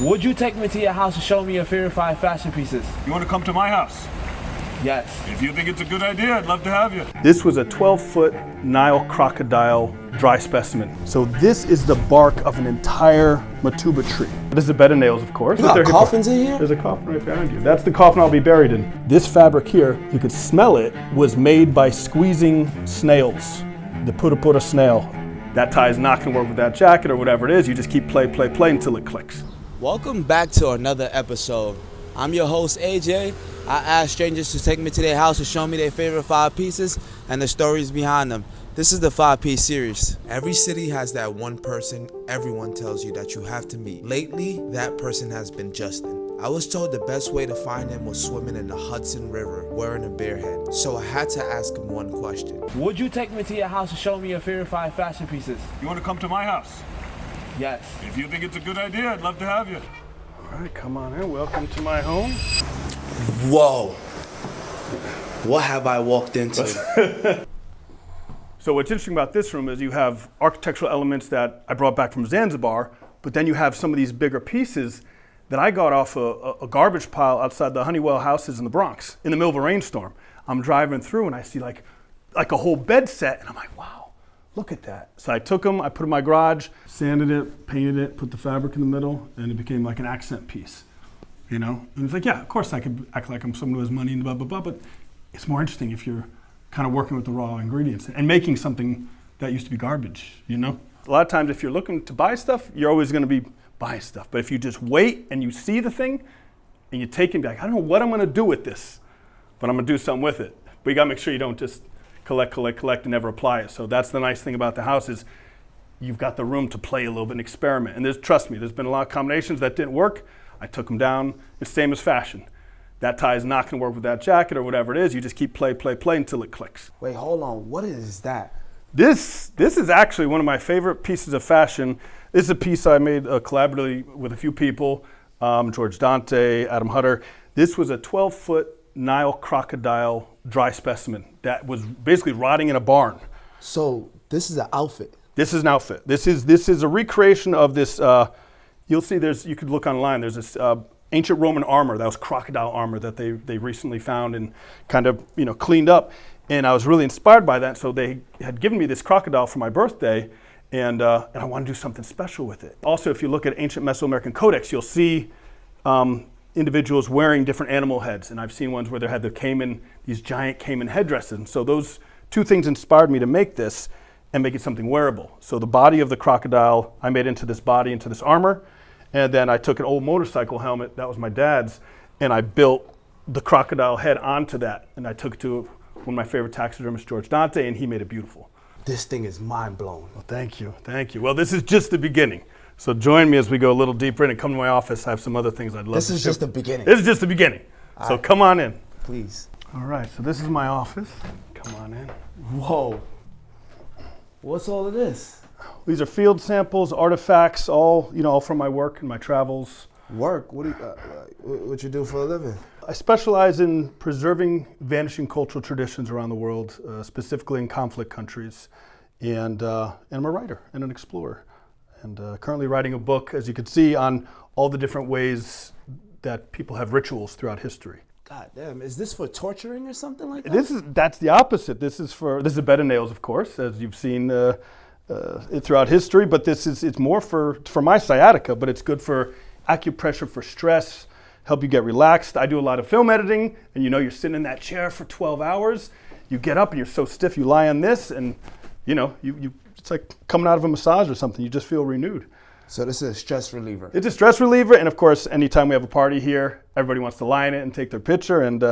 Would you take me to your house and show me your favorite 5 fashion pieces? You want to come to my house? Yes. If you think it's a good idea, I'd love to have you. This was a 12-foot Nile crocodile dry specimen. So this is the bark of an entire matuba tree. This is a bed of nails, of course. You got coffins in here? There's a coffin right behind you. That's the coffin I'll be buried in. This fabric here, you could smell it, was made by squeezing snails. The pura snail. That tie is not gonna work with that jacket or whatever it is. You just keep play until it clicks. Welcome back to another episode. I'm your host, AJ. I ask strangers to take me to their house and show me their favorite 5 pieces and the stories behind them. This is the 5-piece series. Every city has that one person everyone tells you that you have to meet. Lately, that person has been Justin. I was told the best way to find him was swimming in the Hudson River wearing a bear head. So I had to ask him one question. Would you take me to your house and show me your favorite 5 fashion pieces? You want to come to my house? Yes. If you think it's a good idea, I'd love to have you. All right, come on in. Welcome to my home. Whoa. What have I walked into? So what's interesting about this room is you have architectural elements that I brought back from Zanzibar, but then you have some of these bigger pieces that I got off a garbage pile outside the Honeywell houses in the Bronx in the middle of a rainstorm. I'm driving through and I see like a whole bed set and I'm like, wow, look at that. So I took them, I put them in my garage, sanded it, painted it, put the fabric in the middle, and it became like an accent piece, you know? And it's like, yeah, of course I could act like I'm someone who has money and blah, blah, blah, but it's more interesting if you're kind of working with the raw ingredients and making something that used to be garbage, you know? A lot of times if you're looking to buy stuff, you're always gonna be buying stuff. But if you just wait and you see the thing and you take it and be like, I don't know what I'm gonna do with this, but I'm gonna do something with it. But you gotta make sure you don't just collect and never apply it. So that's the nice thing about the house is you've got the room to play a little bit and experiment. And trust me, there's been a lot of combinations that didn't work. I took them down. It's the same as fashion. That tie is not gonna work with that jacket or whatever it is. You just keep play until it clicks. Wait, hold on. What is that? This is actually one of my favorite pieces of fashion. This is a piece I made collaboratively with a few people, George Dante, Adam Hutter. This was a 12-foot Nile crocodile dry specimen that was basically rotting in a barn. So this is an outfit? This is an outfit. This is a recreation of this, you'll see you could look online, there's this ancient Roman armor, that was crocodile armor that they recently found and kind of cleaned up. And I was really inspired by that, so they had given me this crocodile for my birthday, and I want to do something special with it. Also, if you look at ancient Mesoamerican codex, you'll see individuals wearing different animal heads, and I've seen ones where they had the caiman, these giant caiman headdresses. And so those 2 things inspired me to make this and make it something wearable. So the body of the crocodile, I made into this armor, and then I took an old motorcycle helmet, that was my dad's, and I built the crocodile head onto that, and I took it to one of my favorite taxidermists, George Dante, and he made it beautiful. This thing is mind blowing. Well, thank you. Well, this is just the beginning. So join me as we go a little deeper in and come to my office. I have some other things I'd love to This is just the beginning. This is just the beginning. So come on in. Please. All right, so this is my office. Come on in. Whoa. What's all of this? These are field samples, artifacts, all from my work and my travels. Work? What you do for a living? I specialize in preserving vanishing cultural traditions around the world, specifically in conflict countries. And I'm a writer and an explorer. And currently writing a book, as you can see, on all the different ways that people have rituals throughout history. God damn, is this for torturing or something like that? That's the opposite. This is a bed of nails, of course, as you've seen throughout history, but it's more for my sciatica, but it's good for acupressure for stress, help you get relaxed. I do a lot of film editing, and you're sitting in that chair for 12 hours. You get up and you're so stiff, you lie on this, and it's like coming out of a massage or something. You just feel renewed. So this is a stress reliever. It's a stress reliever, and of course, anytime we have a party here, everybody wants to lie in it and take their picture, and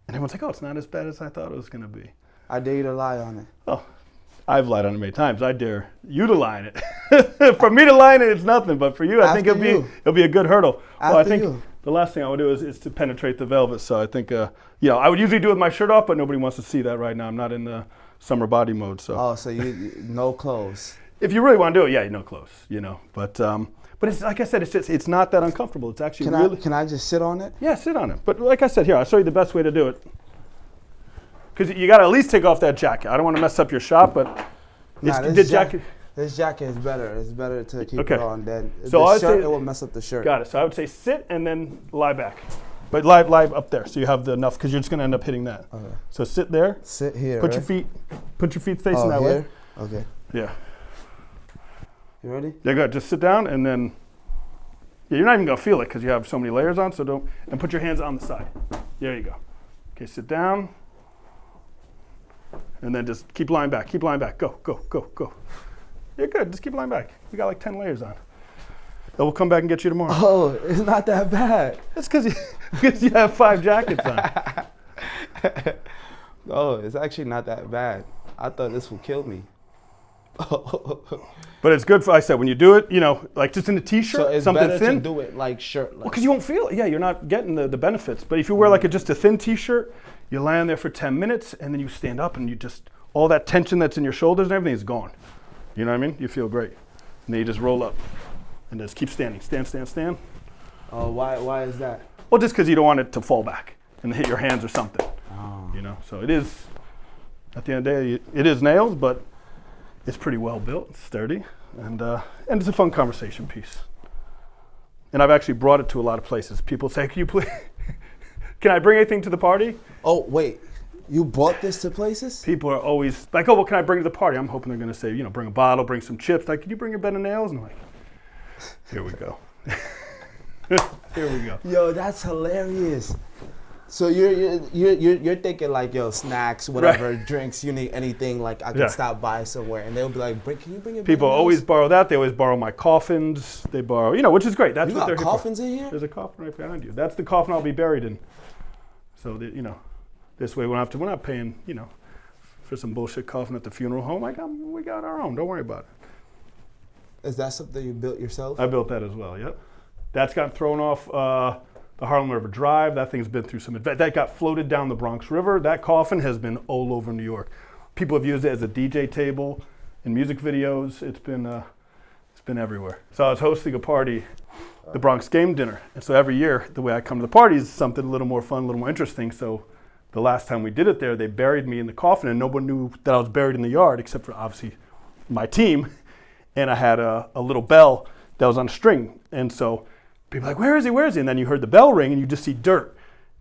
everyone's like, oh, it's not as bad as I thought it was gonna be. I dare you to lie on it. Oh, I've lied on it many times. I dare you to lie in it. For me to lie in it, it's nothing, but for you, I think it'll be a good hurdle. Well, I think the last thing I would do is to penetrate the velvet, so I think, I would usually do it with my shirt off, but nobody wants to see that right now. I'm not in the summer body mode, so. Oh, so you no clothes. If you really want to do it, yeah, no clothes, But it's like I said, it's not that uncomfortable. It's actually Can I just sit on it? Yeah, sit on it. But like I said, here, I'll show you the best way to do it. Because you got to at least take off that jacket. I don't want to mess up your shop, but Nah, this jacket. This jacket is better. It's better to keep Okay. it on than So the I'd shirt. say- It will mess up the shirt. Got it. So I would say sit and then lie back. But lie up there so you have the enough because you're just going to end up hitting that. Okay. So sit there. Sit here. Put right? your feet facing that here? way. Okay. Yeah. You ready? Yeah, good. Just sit down and then, yeah, you're not even gonna feel it because you have so many layers on. So don't, and put your hands on the side. There you go. Okay, sit down. And then just keep lying back. Keep lying back. Go, go, go, go. You're good. Just keep lying back. You got like 10 layers on. Then we'll come back and get you tomorrow. Oh, it's not that bad. That's because you have 5 jackets on. Oh, it's actually not that bad. I thought this would kill me. But it's good for, I said, when you do it, you know, like just in a t-shirt, So it's something better thin. to do it like shirtless. Because you won't feel it. Yeah, you're not getting the benefits. But if you wear like just a thin t-shirt, you lie on there for 10 minutes and then you stand up and you just, all that tension that's in your shoulders and everything is gone. You know what I mean? You feel great. And then you just roll up and just keep standing. Stand, stand, stand. Oh, why is that? Well, just because you don't want it to fall back and hit your hands or something. Oh. You know, so it is, at the end of the day, it is nails, but it's pretty well built, it's sturdy, and it's a fun conversation piece. And I've actually brought it to a lot of places. People say, can you please, can I bring anything to the party? Oh, wait. You brought this to places? People are always like, oh, what can I bring to the party? I'm hoping they're gonna say, you know, bring a bottle, bring some chips. Like, can you bring your bed of nails? And I'm like, here we go. Here we go. Yo, that's hilarious. So you're thinking like, yo, snacks, whatever, Right. drinks, you need anything, like I can Yeah. stop by somewhere, and they'll be like, can you bring your People bed of always nails?" borrow that. They always borrow my coffins. They borrow, you know, which is great. That's You what got they're here coffins for. in here? There's a coffin right behind you. That's the coffin I'll be buried in. So that, you know, this way we're not paying, you know, for some bullshit coffin at the funeral home. We got our own. Don't worry about it. Is that something you built yourself? I built that as well. Yep. That's gotten thrown off the Harlem River Drive. That thing's been through some. That got floated down the Bronx River. That coffin has been all over New York. People have used it as a DJ table in music videos. It's been everywhere. So I was hosting a party, the Bronx Game Dinner, and so every year the way I come to the party is something a little more fun, a little more interesting. So the last time we did it there, they buried me in the coffin, and nobody knew that I was buried in the yard except for obviously my team. And I had a little bell that was on a string, and so people were like, where is he, where is he? And then you heard the bell ring and you just see dirt.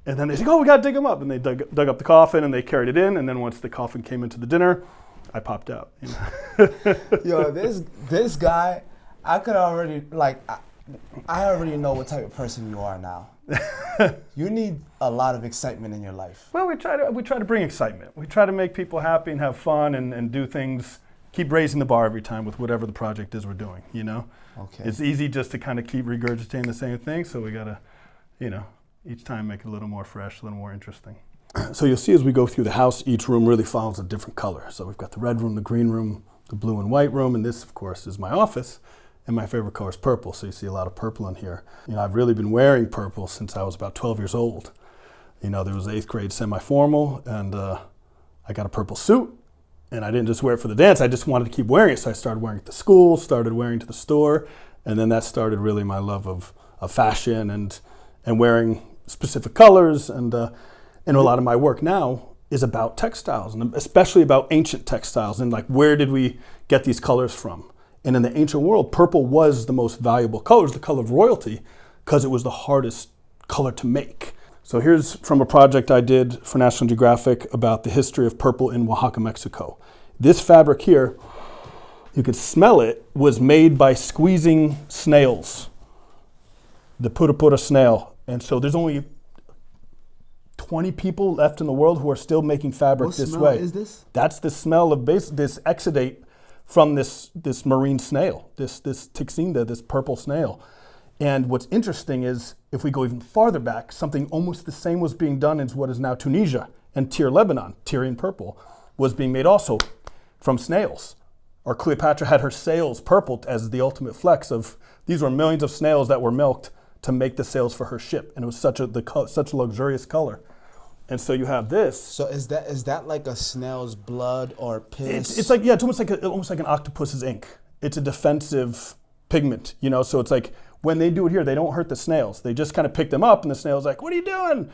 And then they say, oh, we gotta dig him up. And they dug up the coffin and they carried it in. And then once the coffin came into the dinner, I popped out. You know? Yo, this guy, I could already, like, I already know what type of person you are now. You need a lot of excitement in your life. Well, we try to bring excitement. We try to make people happy and have fun and do things, keep raising the bar every time with whatever the project is we're doing, you know? Okay. It's easy just to kind of keep regurgitating the same thing, so we gotta, you know, each time make it a little more fresh, a little more interesting. So you'll see as we go through the house, each room really follows a different color. So we've got the red room, the green room, the blue and white room, and this, of course, is my office. And my favorite color is purple, so you see a lot of purple in here. You know, I've really been wearing purple since I was about 12 years old. You know, there was 8th grade semi-formal, and I got a purple suit. And I didn't just wear it for the dance, I just wanted to keep wearing it. So I started wearing it to school, started wearing it to the store, and then that started really my love of fashion and wearing specific colors. And a lot of my work now is about textiles, and especially about ancient textiles, and like where did we get these colors from? And in the ancient world, purple was the most valuable color. It was the color of royalty because it was the hardest color to make. So here's from a project I did for National Geographic about the history of purple in Oaxaca, Mexico. This fabric here, you could smell it, was made by squeezing snails, the pura snail. And so there's only 20 people left in the world who are still making fabric What this smell way. is this? That's the smell of this exudate from this marine snail, this texinda, this purple snail. And what's interesting is, if we go even farther back, something almost the same was being done in what is now Tunisia and Tyre, Lebanon. Tyrian purple was being made also from snails. Or Cleopatra had her sails purple as the ultimate flex of, these were millions of snails that were milked to make the sails for her ship. And it was such a luxurious color. And so you have this. So is that like a snail's blood or piss? It's like, yeah, it's almost like an octopus's ink. It's a defensive pigment, you know. So it's like when they do it here, they don't hurt the snails. They just kind of pick them up, and the snail's like, "What are you doing?"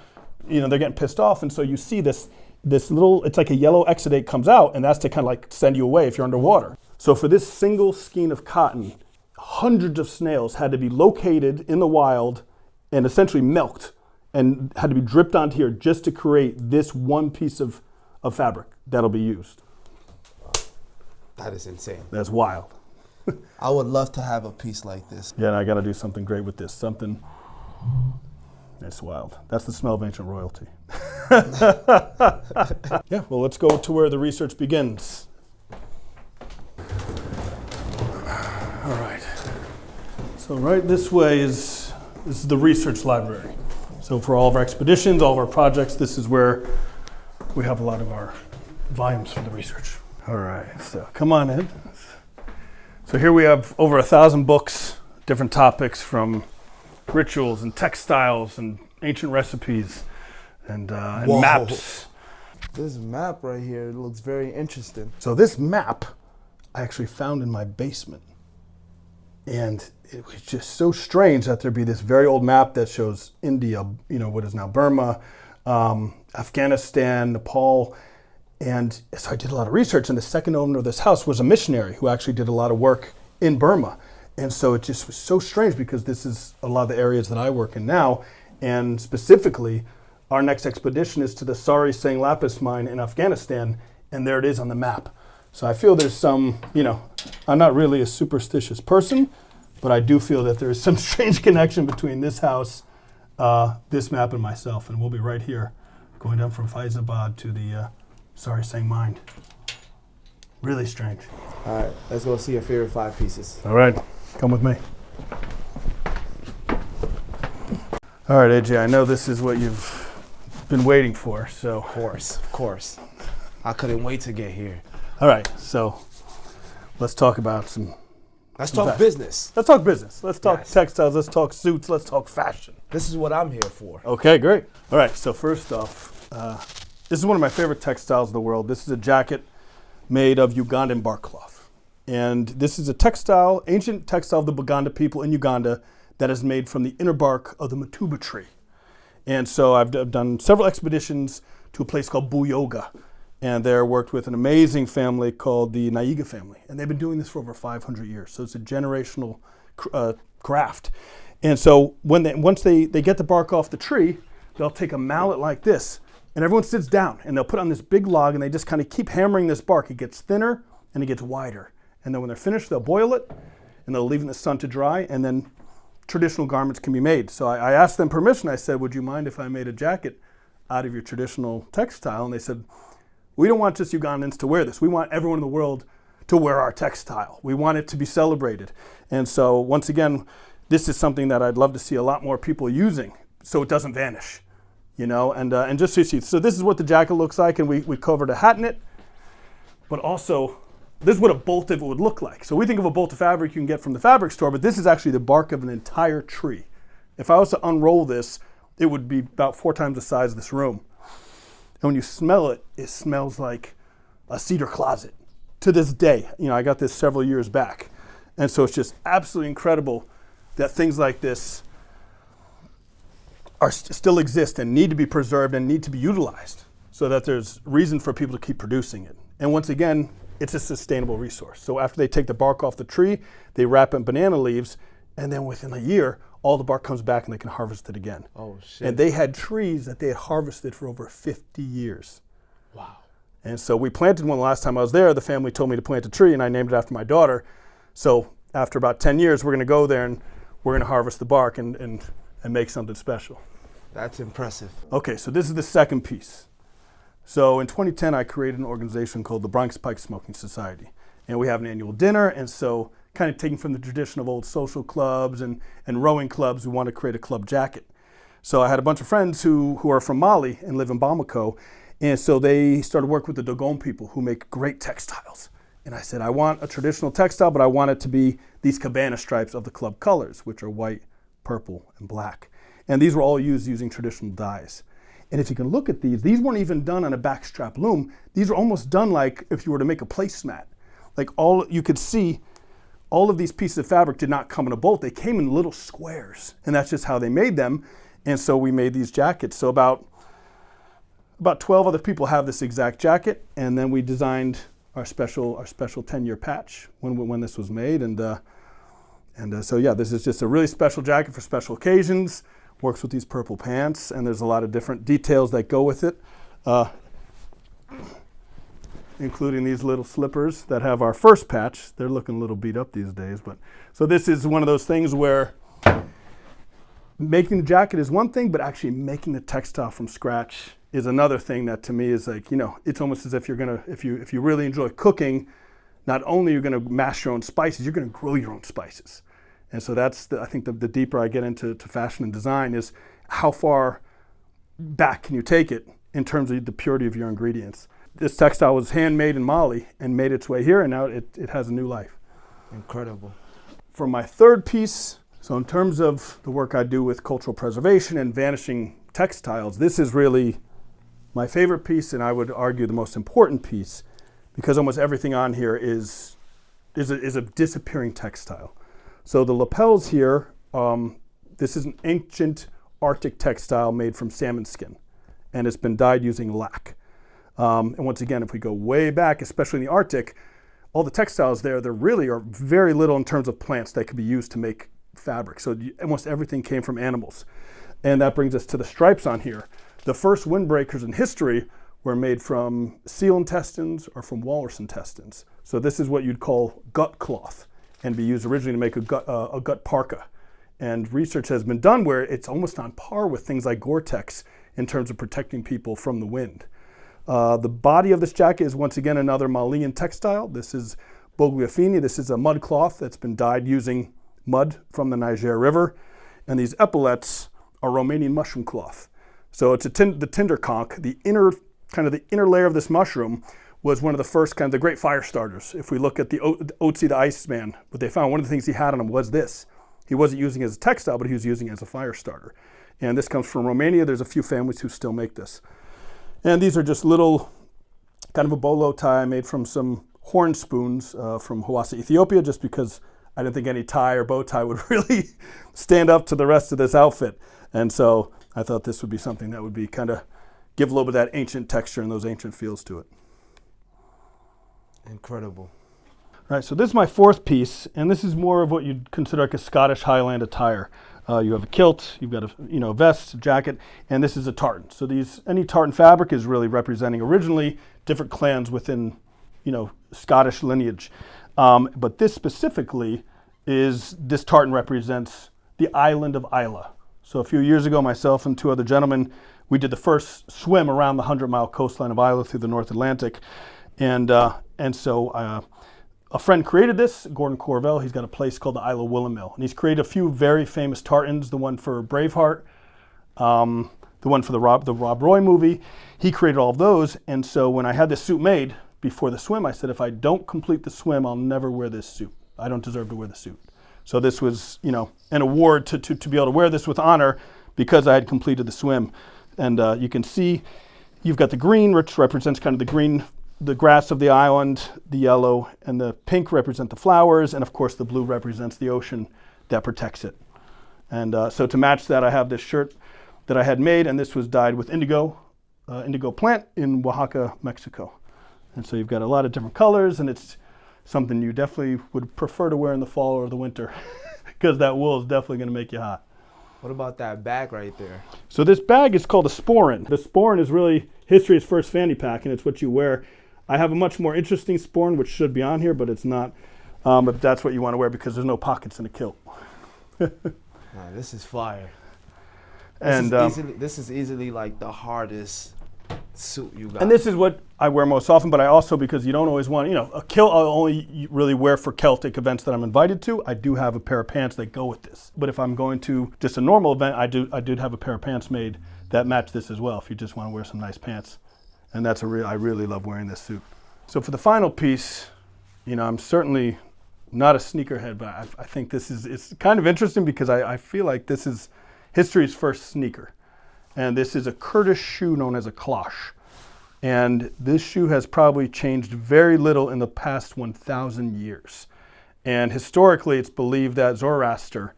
You know, they're getting pissed off, and so you see this little. It's like a yellow exudate comes out, and that's to kind of like send you away if you're underwater. So for this single skein of cotton, hundreds of snails had to be located in the wild and essentially milked and had to be dripped onto here just to create this one piece of fabric that'll be used. That is insane. That's wild. I would love to have a piece like this. Yeah, and I got to do something great with this. Something that's wild. That's the smell of ancient royalty. Yeah, well, let's go to where the research begins. All right. So right this way is the research library. So for all of our expeditions, all of our projects, this is where we have a lot of our volumes for the research. All right, so come on in. So here we have over 1,000 books, different topics from rituals and textiles and ancient recipes and maps. This map right here looks very interesting. So this map I actually found in my basement. And it was just so strange that there'd be this very old map that shows India, what is now Burma, Afghanistan, Nepal. And so I did a lot of research, and the second owner of this house was a missionary who actually did a lot of work in Burma. And so it just was so strange because this is a lot of the areas that I work in now. And specifically, our next expedition is to the Sari Sang Lapis mine in Afghanistan, and there it is on the map. So I feel there's some, I'm not really a superstitious person, but I do feel that there is some strange connection between this house, this map, and myself. And we'll be right here, going down from Faizabad to the Sari Sang mine. Really strange. All right, let's go see your favorite 5 pieces. All right, come with me. All right, AJ, I know this is what you've been waiting for, so. Of course. I couldn't wait to get here. All right, so let's talk about Let's talk business. Let's talk business. Let's talk Yes. textiles. Let's talk suits. Let's talk fashion. This is what I'm here for. Okay, great. All right, so first off, this is one of my favorite textiles in the world. This is a jacket made of Ugandan bark cloth. And this is a textile, ancient textile of the Baganda people in Uganda that is made from the inner bark of the matuba tree. And so I've done several expeditions to a place called Buyoga. And there worked with an amazing family called the Naiga family. And they've been doing this for over 500 years. So it's a generational craft. And so once they get the bark off the tree, they'll take a mallet like this, and everyone sits down, and they'll put on this big log, and they just kind of keep hammering this bark. It gets thinner, and it gets wider. And then when they're finished, they'll boil it, and they'll leave it in the sun to dry, and then traditional garments can be made. So I asked them permission. I said, would you mind if I made a jacket out of your traditional textile? And they said, we don't want just Ugandans to wear this. We want everyone in the world to wear our textile. We want it to be celebrated. And so once again, this is something that I'd love to see a lot more people using so it doesn't vanish, and just so you see. So this is what the jacket looks like, and we covered a hat in it, but also this is what a bolt of it would look like. So we think of a bolt of fabric you can get from the fabric store, but this is actually the bark of an entire tree. If I was to unroll this, it would be about 4 times the size of this room. And when you smell it, it smells like a cedar closet. To this day, I got this several years back. And so it's just absolutely incredible that things like this still exist and need to be preserved and need to be utilized so that there's reason for people to keep producing it. And once again, it's a sustainable resource. So after they take the bark off the tree, they wrap it in banana leaves, and then within a year, all the bark comes back and they can harvest it again. Oh, shit. And they had trees that they had harvested for over 50 years. Wow. And so we planted one the last time I was there. The family told me to plant a tree, and I named it after my daughter. So after about 10 years, we're going to go there and we're going to harvest the bark and make something special. That's impressive. Okay, so this is the second piece. So in 2010, I created an organization called the Bronx Pike Smoking Society. And we have an annual dinner, and so kind of taking from the tradition of old social clubs and rowing clubs, we want to create a club jacket. So I had a bunch of friends who are from Mali and live in Bamako, and so they started working with the Dogon people who make great textiles. And I said, I want a traditional textile, but I want it to be these cabana stripes of the club colors, which are white, purple, and black. And these were all used using traditional dyes. And if you can look at these weren't even done on a backstrap loom. These are almost done like if you were to make a placemat. Like you could see all of these pieces of fabric did not come in a bolt. They came in little squares, and that's just how they made them. And so we made these jackets. So about 12 other people have this exact jacket, and then we designed our special 10-year patch when this was made, so yeah, this is just a really special jacket for special occasions. Works with these purple pants, and there's a lot of different details that go with it, including these little slippers that have our first patch. They're looking a little beat up these days, but so this is one of those things where making the jacket is one thing, but actually making the textile from scratch is another thing that to me is like, it's almost as if if you really enjoy cooking, not only you're gonna mash your own spices, you're gonna grow your own spices. And so that's, I think the deeper I get into fashion and design is how far back can you take it in terms of the purity of your ingredients. This textile was handmade in Mali and made its way here, and now it has a new life. Incredible. For my third piece, so in terms of the work I do with cultural preservation and vanishing textiles, this is really my favorite piece, and I would argue the most important piece, because almost everything on here is a disappearing textile. So the lapels here, this is an ancient Arctic textile made from salmon skin, and it's been dyed using lac. And once again, if we go way back, especially in the Arctic, all the textiles there really are very little in terms of plants that could be used to make fabric. So almost everything came from animals. And that brings us to the stripes on here. The first windbreakers in history were made from seal intestines or from walrus intestines. So this is what you'd call gut cloth and be used originally to make a gut parka. And research has been done where it's almost on par with things like Gore-Tex in terms of protecting people from the wind. The body of this jacket is once again another Malian textile. This is Bogliafini. This is a mud cloth that's been dyed using mud from the Niger River. And these epaulets are Romanian mushroom cloth. So it's the tinder conch. The inner layer of this mushroom was one of the first kind of the great fire starters. If we look at the Otzi the Iceman, what they found, one of the things he had on him was this. He wasn't using it as a textile, but he was using it as a fire starter. And this comes from Romania. There's a few families who still make this. And these are just little, kind of a bolo tie made from some horn spoons from Hawassa, Ethiopia, just because I didn't think any tie or bow tie would really stand up to the rest of this outfit. And so I thought this would be something that would be kind of give a little bit of that ancient texture and those ancient feels to it. Incredible. All right, so this is my fourth piece, and this is more of what you'd consider like a Scottish Highland attire. You have a kilt, you've got a vest, a jacket, and this is a tartan. So any tartan fabric is really representing originally different clans within, Scottish lineage. But this specifically this tartan represents the island of Isla. So a few years ago, myself and two other gentlemen, we did the first swim around the 100-mile coastline of Isla through the North Atlantic. And so a friend created this, Gordon Corvell. He's got a place called the Isla Willow Mill. And he's created a few very famous tartans, the one for Braveheart, the one for the Rob Roy movie. He created all of those. And so when I had this suit made before the swim, I said, if I don't complete the swim, I'll never wear this suit. I don't deserve to wear the suit. So this was, an award to be able to wear this with honor because I had completed the swim. And you can see you've got the green, which represents kind of the grass of the island, the yellow and the pink represent the flowers, and of course the blue represents the ocean that protects it. And so to match that, I have this shirt that I had made, and this was dyed with indigo plant in Oaxaca, Mexico. And so you've got a lot of different colors, and it's something you definitely would prefer to wear in the fall or the winter because that wool is definitely going to make you hot. What about that bag right there? So this bag is called a sporran. The sporran is really history's first fanny pack, and it's what you wear. I have a much more interesting sporran, which should be on here, but it's not. But that's what you want to wear because there's no pockets in the kilt. Nah, this is fire. This is easily like the hardest suit you got. And this is what I wear most often, but I also, because you don't always want, a kilt I'll only really wear for Celtic events that I'm invited to. I do have a pair of pants that go with this. But if I'm going to just a normal event, I did have a pair of pants made that match this as well, if you just want to wear some nice pants. And I really love wearing this suit. So for the final piece, I'm certainly not a sneakerhead, but I think it's kind of interesting because I feel like this is history's first sneaker. And this is a Kurdish shoe known as a cloche. And this shoe has probably changed very little in the past 1,000 years. And historically, it's believed that Zoroaster,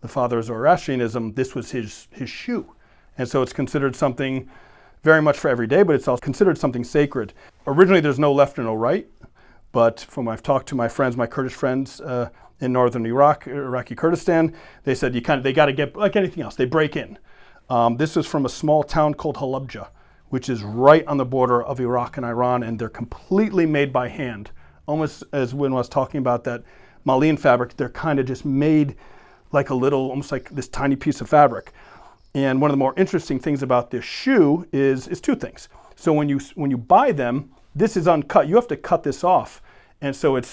the father of Zoroastrianism, this was his shoe. And so it's considered something very much for every day, but it's also considered something sacred. Originally, there's no left or no right. But from I've talked to my friends, my Kurdish friends in northern Iraq, Iraqi Kurdistan, they said they got to get, like anything else, they break in. This is from a small town called Halabja, which is right on the border of Iraq and Iran, and they're completely made by hand. Almost as when I was talking about that Malin fabric, they're kind of just made like a little, almost like this tiny piece of fabric. And one of the more interesting things about this shoe is two things. So when you buy them, this is uncut. You have to cut this off. And so it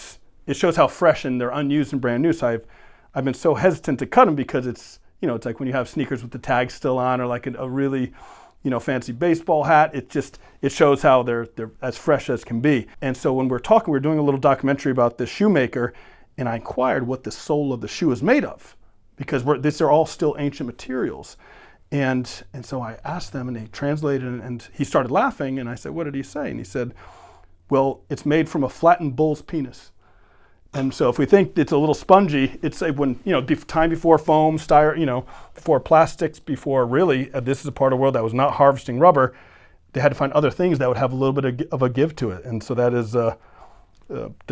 shows how fresh and they're unused and brand new. So I've been so hesitant to cut them because it's like when you have sneakers with the tag still on, or like a really, fancy baseball hat. It shows how they're as fresh as can be. And so when we're doing a little documentary about the shoemaker, and I inquired what the sole of the shoe is made of, because these are all still ancient materials. And so I asked them, and they translated, and he started laughing, and I said, what did he say? And he said, well, it's made from a flattened bull's penis. And so if we think it's a little spongy, it's when, time before foam, before plastics, before really, this is a part of the world that was not harvesting rubber, they had to find other things that would have a little bit of a give to it. And so that is the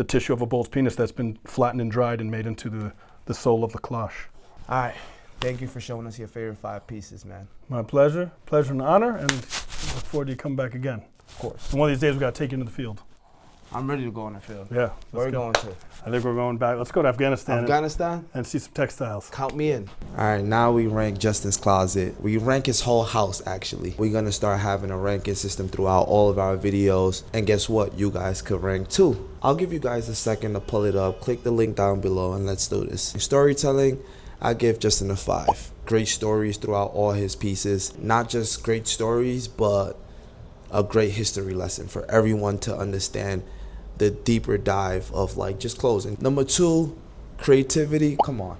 tissue of a bull's penis that's been flattened and dried and made into the sole of the cloche. All right. Thank you for showing us your favorite 5 pieces, man. My pleasure. Pleasure and honor, and look forward to you coming back again. Of course. And one of these days we got to take you into the field. I'm ready to go on the field. Yeah. Where are we going to? I think we're going back. Let's go to Afghanistan. Afghanistan? And see some textiles. Count me in. All right, now we rank Justin's closet. We rank his whole house, actually. We're going to start having a ranking system throughout all of our videos. And guess what? You guys could rank too. I'll give you guys a second to pull it up. Click the link down below and let's do this. Storytelling, I give Justin a 5. Great stories throughout all his pieces. Not just great stories, but a great history lesson for everyone to understand the deeper dive of like just clothing. Number 2, creativity. Come on.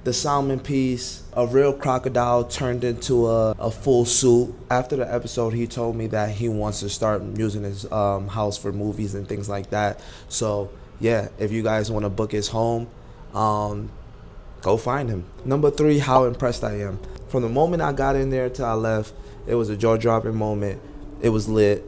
The salmon piece, a real crocodile turned into a full suit. After the episode, he told me that he wants to start using his house for movies and things like that. So yeah, if you guys want to book his home, go find him. Number 3, how impressed I am. From the moment I got in there till I left, it was a jaw-dropping moment. It was lit.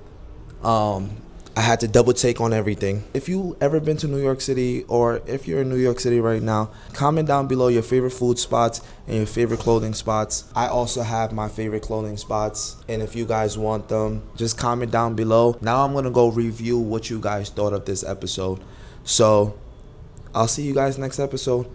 I had to double take on everything. If you ever been to New York City, or if you're in New York City right now, comment down below your favorite food spots and your favorite clothing spots. I also have my favorite clothing spots, and if you guys want them, just comment down below. Now I'm gonna go review what you guys thought of this episode. So I'll see you guys next episode.